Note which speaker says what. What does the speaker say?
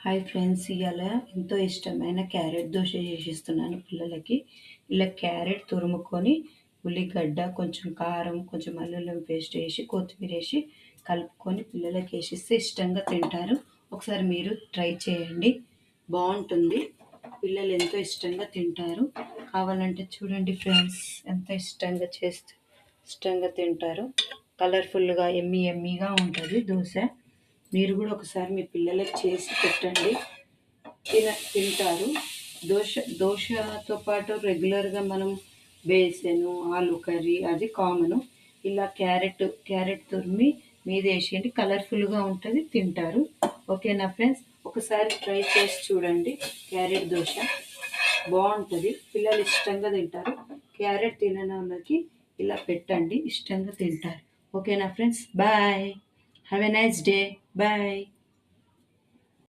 Speaker 1: Hi friends, ఇవాళ ఎంతో ఇష్టమైన క్యారెట్ దోశ చేసిస్తున్నాను పిల్లలకి. ఇలా క్యారెట్ తురుముకొని ఉల్లిగడ్డ, కొంచెం కారం, కొంచెం అల్లం పేస్ట్ వేసి, కొత్తిమీర వేసి కలుపుకొని పిల్లలకి వేసిస్తే ఇష్టంగా తింటారు. ఒకసారి మీరు ట్రై చేయండి, బాగుంటుంది. పిల్లలు ఎంతో ఇష్టంగా తింటారు. కావాలంటే చూడండి ఫ్రెండ్స్, ఎంత ఇష్టంగా తింటారు. కలర్ఫుల్గా ఎమ్మీగా ఉంటుంది దోశ. మీరు కూడా ఒకసారి మీ పిల్లలకు చేసి పెట్టండి, తింటారు. దోశతో పాటు రెగ్యులర్గా మనం బేసను, ఆలు కర్రీ అది కామను. ఇలా క్యారెట్ తురిమి మీద వేసేయండి, కలర్ఫుల్గా ఉంటుంది, తింటారు. ఓకేనా ఫ్రెండ్స్, ఒకసారి ట్రై చేసి చూడండి. క్యారెట్ దోశ బాగుంటుంది, పిల్లలు ఇష్టంగా తింటారు. క్యారెట్ తినని వాళ్ళకి ఇలా పెట్టండి, ఇష్టంగా తింటారు. ఓకేనా friends, bye. Have a nice day. Bye.